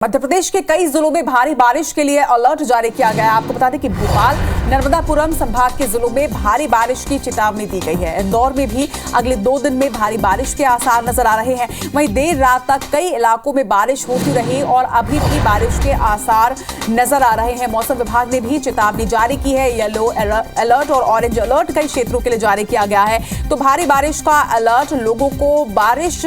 मध्य प्रदेश के कई जिलों में भारी बारिश के लिए अलर्ट जारी किया गया है। आपको बता दें कि भोपाल, नर्मदापुरम संभाग के जिलों में भारी बारिश की चेतावनी दी गई है। इंदौर में भी अगले 2 दिन में भारी बारिश के आसार नजर आ रहे हैं। वहीं देर रात तक कई इलाकों में बारिश होती रही और अभी भी बारिश के आसार नजर आ रहे हैं। मौसम विभाग ने भी चेतावनी जारी की है। येलो अलर्ट और ऑरेंज अलर्ट कई क्षेत्रों के लिए जारी किया गया है। तो भारी बारिश का अलर्ट, लोगों को बारिश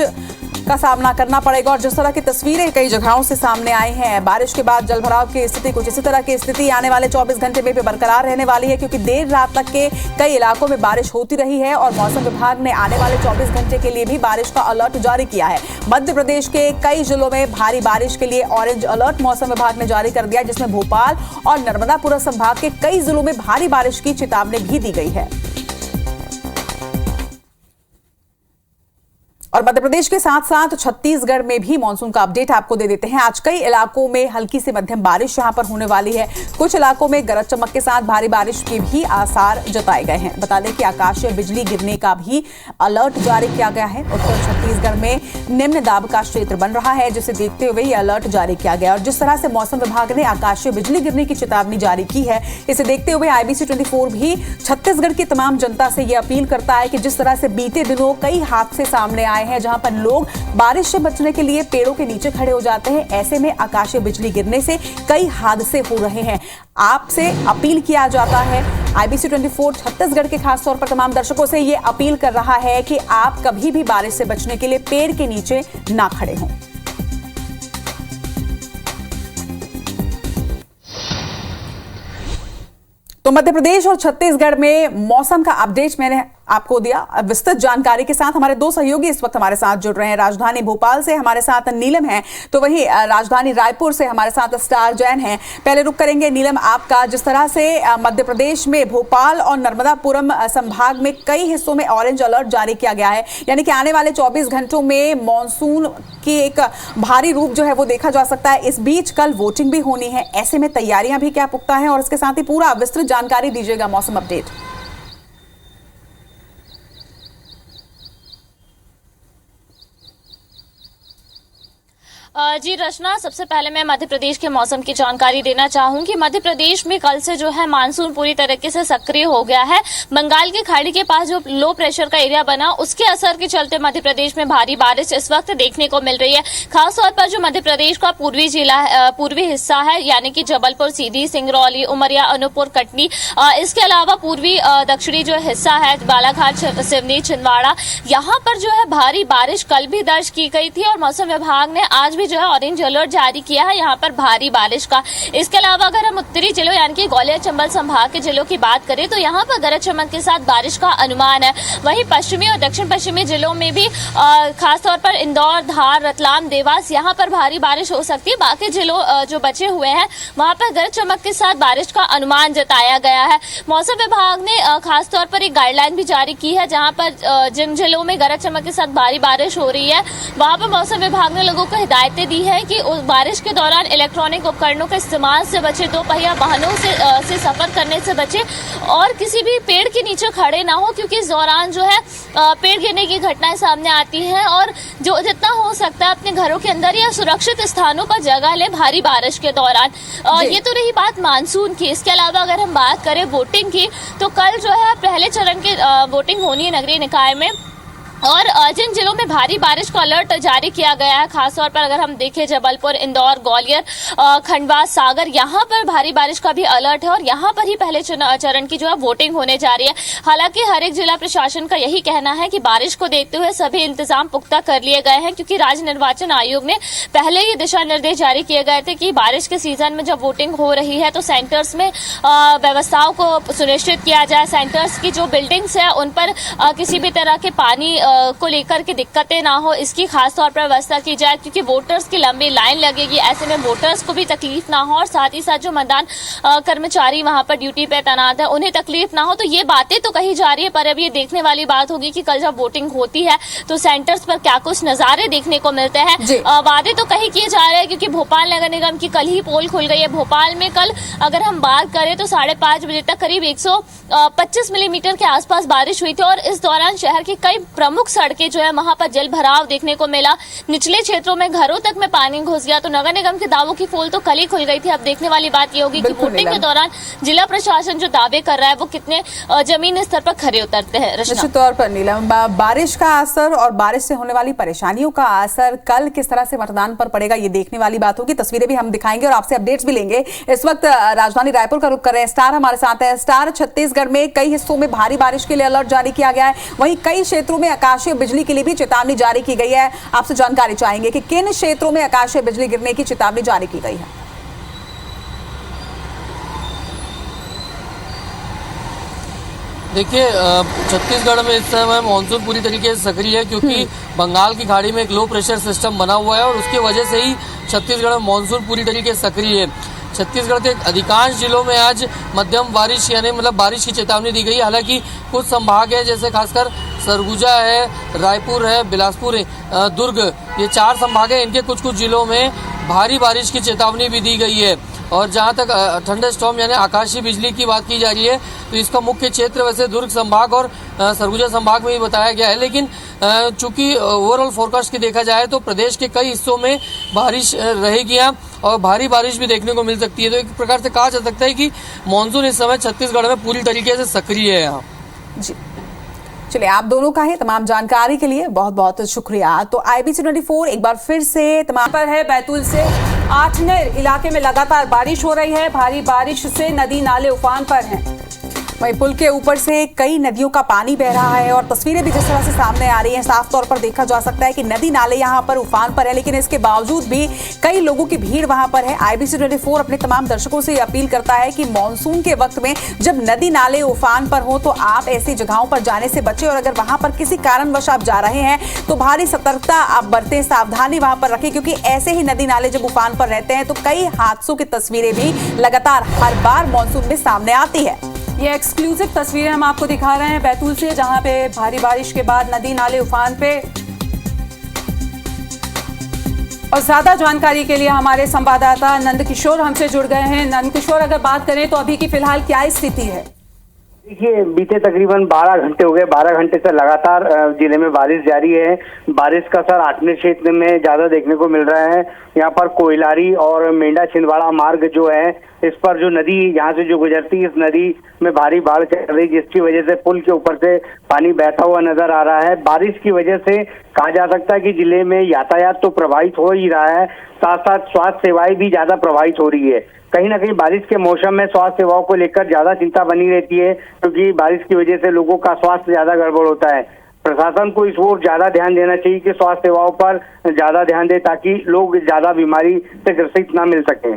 का सामना करना पड़ेगा। और जिस तरह की तस्वीरें कई जगहों से सामने आई हैं, बारिश के बाद जलभराव की स्थिति, कुछ इसी तरह की स्थिति आने वाले 24 घंटे में भी बरकरार रहने वाली है, क्योंकि देर रात तक के कई इलाकों में बारिश होती रही है। और मौसम विभाग ने आने वाले 24 घंटे के लिए भी बारिश का अलर्ट जारी किया है। मध्य प्रदेश के कई जिलों में भारी बारिश के लिए ऑरेंज अलर्ट मौसम विभाग ने जारी कर दिया, जिसमें भोपाल और नर्मदापुरम संभाग के कई जिलों में भारी बारिश की चेतावनी भी दी गई है। और मध्य प्रदेश के साथ साथ छत्तीसगढ़ में भी मानसून का अपडेट आपको दे देते हैं। आज कई इलाकों में हल्की से मध्यम बारिश यहां पर होने वाली है। कुछ इलाकों में गरज चमक के साथ भारी बारिश के भी आसार जताए गए हैं। बता दें कि आकाशीय बिजली गिरने का भी अलर्ट जारी किया गया है। उत्तर छत्तीसगढ़ में निम्न दाब का क्षेत्र बन रहा है, जिसे देखते हुए यह अलर्ट जारी किया गया। और जिस तरह से मौसम विभाग ने आकाशीय बिजली गिरने की चेतावनी जारी की है, इसे देखते हुए IBC 24 भी छत्तीसगढ़ की तमाम जनता से यह अपील करता है कि जिस तरह से बीते दिनों कई हादसे सामने आए हैं, जहां पर लोग बारिश से बचने के लिए पेड़ों के नीचे खड़े हो जाते हैं, ऐसे में आकाशीय बिजली गिरने से कई हादसे हो रहे हैं। आपसे अपील किया जाता है, IBC 24 छत्तीसगढ़ के खास तौर पर तमाम दर्शकों से यह अपील कर रहा है कि आप कभी भी बारिश से बचने के लिए पेड़ के नीचे ना खड़े हों। तो मध्य प्रदेश और छत्तीसगढ़ में मौसम का अपडेट मैंने आपको दिया। विस्तृत जानकारी के साथ हमारे 2 सहयोगी इस वक्त हमारे साथ जुड़ रहे हैं। राजधानी भोपाल से हमारे साथ नीलम है, तो वहीं राजधानी रायपुर से हमारे साथ स्टार जैन है। पहले रुक करेंगे नीलम आपका। जिस तरह से मध्य प्रदेश में भोपाल और नर्मदापुरम संभाग में कई हिस्सों में ऑरेंज अलर्ट जारी किया गया है, यानी कि आने वाले 24 घंटों में मॉनसून की एक भारी रूप जो है वो देखा जा सकता है। इस बीच कल वोटिंग भी होनी है, ऐसे में तैयारियां भी क्या पुख्ता है, और इसके साथ ही पूरा विस्तृत जानकारी दीजिएगा मौसम अपडेट। जी रचना, सबसे पहले मैं मध्य प्रदेश के मौसम की जानकारी देना चाहूंगी। मध्य प्रदेश में कल से जो है मानसून पूरी तरीके से सक्रिय हो गया है। बंगाल की खाड़ी के पास जो लो प्रेशर का एरिया बना, उसके असर के चलते मध्य प्रदेश में भारी बारिश इस वक्त देखने को मिल रही है। खासतौर पर जो मध्य प्रदेश का पूर्वी हिस्सा है, यानी कि जबलपुर, सीधी, सिंगरौली, उमरिया, अनूपपुर, कटनी, इसके अलावा पूर्वी दक्षिणी जो हिस्सा है, बालाघाट, सिवनी, छिंदवाड़ा, यहाँ पर जो है भारी बारिश कल भी दर्ज की गई थी। और मौसम विभाग ने आज जो है ऑरेंज अलर्ट जारी किया है यहाँ पर भारी बारिश का। इसके अलावा अगर हम उत्तरी जिलों यानी कि ग्वालियर, चंबल संभाग के जिलों की बात करें, तो यहाँ पर गरज चमक के साथ बारिश का अनुमान है। वहीं पश्चिमी और दक्षिण पश्चिमी जिलों में भी खासतौर पर इंदौर, धार, रतलाम, देवास, यहाँ पर भारी बारिश हो सकती है। बाकी जिलों जो बचे हुए हैं, वहाँ पर गरज चमक के साथ बारिश का अनुमान जताया गया है। मौसम विभाग ने खासतौर पर एक गाइडलाइन भी जारी की है, जहाँ पर जिन जिलों में गरज चमक के साथ भारी बारिश हो रही है, वहाँ पर मौसम विभाग ने लोगों को हिदायत दी है कि उस बारिश के दौरान इलेक्ट्रॉनिक उपकरणों के इस्तेमाल से बचे, 2 पहिया वाहनों से सफर करने से बचे, और किसी भी पेड़ के नीचे खड़े ना हो, क्योंकि इस दौरान जो है पेड़ गिरने की घटनाएं सामने आती हैं। और जो जितना हो सकता है अपने घरों के अंदर या सुरक्षित स्थानों पर जगह ले भारी बारिश के दौरान। ये तो रही बात मानसून की। इसके अलावा अगर हम बात करें वोटिंग की, तो कल जो है पहले चरण की वोटिंग होनी है नगरीय निकाय में। और जिन जिलों में भारी बारिश का अलर्ट जारी किया गया है, खासतौर पर अगर हम देखें जबलपुर, इंदौर, ग्वालियर, खंडवा, सागर, यहाँ पर भारी बारिश का भी अलर्ट है। और यहाँ पर ही पहले चरण की जो है वोटिंग होने जा रही है। हालांकि हर एक जिला प्रशासन का यही कहना है कि बारिश को देखते हुए सभी इंतजाम पुख्ता कर लिए गए हैं, क्योंकि राज्य निर्वाचन आयोग ने पहले ही दिशा निर्देश जारी किए गए थे कि बारिश के सीजन में जब वोटिंग हो रही है, तो सेंटर्स में व्यवस्थाओं को सुनिश्चित किया जाए। सेंटर्स की जो बिल्डिंग्स है, उन पर किसी भी तरह के पानी को लेकर के दिक्कतें ना हो, इसकी खास तौर पर व्यवस्था की जाए, क्योंकि वोटर्स की लंबी लाइन लगेगी। ऐसे में वोटर्स को भी तकलीफ ना हो, और साथ ही साथ जो मतदान कर्मचारी वहां पर ड्यूटी पे तैनात है, उन्हें तकलीफ ना हो। तो ये बातें तो कही जा रही है, पर अब ये देखने वाली बात होगी कि कल जब वोटिंग होती है तो सेंटर्स पर क्या कुछ नजारे देखने को मिलते हैं। वादे तो कहीं किए जा रहे हैं, क्योंकि भोपाल नगर निगम की कल ही पोल खुल गई है। भोपाल में कल अगर हम बात करें तो 5:30 बजे तक करीब 125 मिलीमीटर के आसपास बारिश हुई थी। और इस दौरान शहर के कई प्रमुख प्रमुख सड़कें जो है वहां पर जल भराव देखने को मिला। निचले क्षेत्रों में घरों तक में पानी घुस गया। तो नगर निगम के दावों की पोल तो कल ही खुल गई थी। अब देखने वाली बात ये होगी कि वोटिंग के दौरान जिला प्रशासन जो दावे कर रहा है वो कितने जमीन स्तर पर खरे उतरते हैं। निश्चित तौर पर नीलम, बारिश का असर और बारिश से होने वाली परेशानियों का असर कल किस तरह से मतदान पर पड़ेगा, ये देखने वाली बात होगी। तस्वीरें भी हम दिखाएंगे और आपसे अपडेट्स भी लेंगे। इस वक्त राजधानी रायपुर का रुख कर रहे हैं स्टार हमारे साथ है। स्टार, छत्तीसगढ़ में कई हिस्सों में भारी बारिश के लिए अलर्ट जारी किया गया है, वहीं कई क्षेत्रों में आकाशीय बिजली के लिए भी चेतावनी जारी की गई है। आपसे जानकारी चाहेंगे कि किन क्षेत्रों में आकाशीय बिजली गिरने की चेतावनी जारी की गई है। देखिए, छत्तीसगढ़ में इस समय मानसून पूरी तरीके से सक्रिय है, क्योंकि बंगाल की खाड़ी में एक लो प्रेशर सिस्टम बना हुआ है और उसकी वजह से ही छत्तीसगढ़ में मानसून पूरी तरीके से सक्रिय है। छत्तीसगढ़ के अधिकांश जिलों में आज मध्यम बारिश यानी बारिश की चेतावनी दी गई है। हालांकि कुछ संभाग है, जैसे खासकर सरगुजा है, रायपुर है, बिलासपुर है, दुर्ग, ये 4 संभाग है, इनके कुछ जिलों में भारी बारिश की चेतावनी भी दी गई है। और जहां तक थंडर स्टॉर्म यानी आकाशीय बिजली की बात की जा रही है, तो इसका मुख्य क्षेत्र वैसे दुर्ग संभाग और सरगुजा संभाग में ही बताया गया है। लेकिन चूंकि ओवरऑल फोरकास्ट की देखा जाए तो प्रदेश के कई हिस्सों में बारिश रहेगी और भारी बारिश भी देखने को मिल सकती है। तो एक प्रकार से कहा जा सकता है कि मानसून इस समय छत्तीसगढ़ में पूरी तरीके से सक्रिय है यहाँ जी। चलिए, आप दोनों का ही तमाम जानकारी के लिए बहुत बहुत शुक्रिया। तो IBC 24 एक बार फिर से तमाम पर है बैतूल से आठनेर इलाके में लगातार बारिश हो रही है। भारी बारिश से नदी नाले उफान पर हैं। वहीं पुल के ऊपर से कई नदियों का पानी बह रहा है और तस्वीरें भी जिस तरह से सामने आ रही हैं, साफ तौर पर देखा जा सकता है कि नदी नाले यहां पर उफान पर है। लेकिन इसके बावजूद भी कई लोगों की भीड़ वहां पर है। IBC 24 अपने तमाम दर्शकों से अपील करता है कि मानसून के वक्त में जब नदी नाले उफान पर हो तो आप ऐसी जगहों पर जाने से बचें और अगर वहां पर किसी कारणवश आप जा रहे हैं तो भारी सतर्कता आप बरतें, सावधानी वहां पर रखें, क्योंकि ऐसे ही नदी नाले जब उफान पर रहते हैं तो कई हादसों की तस्वीरें भी लगातार हर बार मानसून में सामने आती है। ये एक्सक्लूसिव तस्वीरें हम आपको दिखा रहे हैं बैतूल से, जहां पे भारी बारिश के बाद नदी नाले उफान पे। और ज्यादा जानकारी के लिए हमारे संवाददाता नंद किशोर हमसे जुड़ गए हैं। नंद किशोर, अगर बात करें तो अभी की फिलहाल क्या स्थिति है? देखिए, बीते तकरीबन 12 घंटे हो गए। 12 घंटे से लगातार जिले में बारिश जारी है। बारिश का असर आठनेर क्षेत्र में ज्यादा देखने को मिल रहा है। यहाँ पर कोयलारी और मेंढा छिंदवाड़ा मार्ग जो है, इस पर जो नदी यहाँ से जो गुजरती है, इस नदी में भारी बाढ़ चल रही, जिसकी वजह से पुल के ऊपर से पानी बहता हुआ नजर आ रहा है। बारिश की वजह से कहा जा सकता है कि जिले में यातायात तो प्रभावित हो ही रहा है, साथ साथ स्वास्थ्य सेवाएं भी ज्यादा प्रभावित हो रही है। कहीं ना कहीं बारिश के मौसम में स्वास्थ्य सेवाओं को लेकर ज्यादा चिंता बनी रहती है, क्योंकि बारिश की वजह से लोगों का स्वास्थ्य ज्यादा गड़बड़ होता है। प्रशासन को इस ओर ज्यादा ध्यान देना चाहिए कि स्वास्थ्य सेवाओं पर ज्यादा ध्यान दे, ताकि लोग ज्यादा बीमारी से ग्रसित ना मिल सके।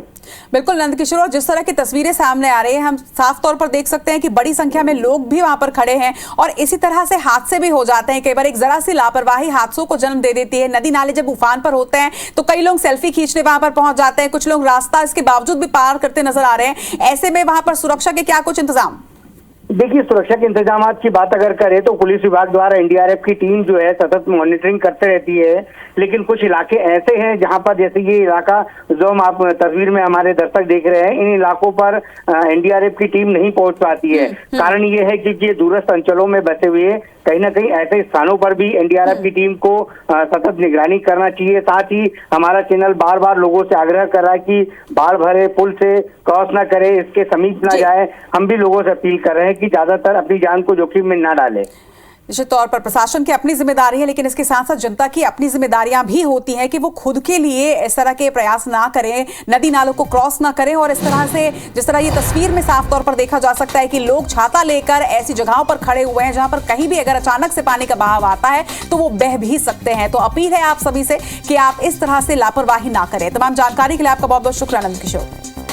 बिल्कुल नंद किशोर, और जिस तरह की तस्वीरें सामने आ रही हैं, हम साफ तौर पर देख सकते हैं कि बड़ी संख्या में लोग भी वहां पर खड़े हैं और इसी तरह से हादसे भी हो जाते हैं। कई बार एक जरा सी लापरवाही हादसों को जन्म दे देती है। नदी नाले जब उफान पर होते हैं तो कई लोग सेल्फी खींचने वहां पर पहुंच जाते हैं, कुछ लोग रास्ता इसके बावजूद भी पार करते नजर आ रहे हैं। ऐसे में वहां पर सुरक्षा के क्या कुछ इंतजाम? देखिए, सुरक्षा के इंतजाम की बात अगर करें तो पुलिस विभाग द्वारा NDRF की टीम जो है सतत मॉनिटरिंग करते रहती है। लेकिन कुछ इलाके ऐसे हैं जहां पर, जैसे ये इलाका जो हम आप तस्वीर में हमारे दर्शक देख रहे हैं, इन इलाकों पर NDRF की टीम नहीं पहुंच पाती है। कारण ये है कि ये दूरस्थ अंचलों में बसे हुए, कहीं ना कहीं ऐसे स्थानों पर भी NDRF की टीम को सतत निगरानी करना चाहिए। साथ ही हमारा चैनल बार बार लोगों से आग्रह कर रहा है कि बाढ़ भरे पुल से क्रॉस ना करे, इसके समीप ना जाए। हम भी लोगों से अपील कर रहे हैं कि ज्यादातर अपनी जान को जोखिम में ना डाले। निश्चित तौर पर प्रशासन की अपनी जिम्मेदारी है, लेकिन इसके साथ साथ जनता की अपनी जिम्मेदारियां भी होती हैं कि वो खुद के लिए इस तरह के प्रयास ना करें, नदी नालों को क्रॉस ना करें। और इस तरह से जिस तरह ये तस्वीर में साफ तौर पर देखा जा सकता है कि लोग छाता लेकर ऐसी जगहों पर खड़े हुए हैं जहां पर कहीं भी अगर अचानक से पानी का बहाव आता है तो वो बह भी सकते हैं। तो अपील है आप सभी से कि आप इस तरह से लापरवाही ना करें। तमाम जानकारी के लिए आपका बहुत बहुत शुक्रिया नंद किशोर।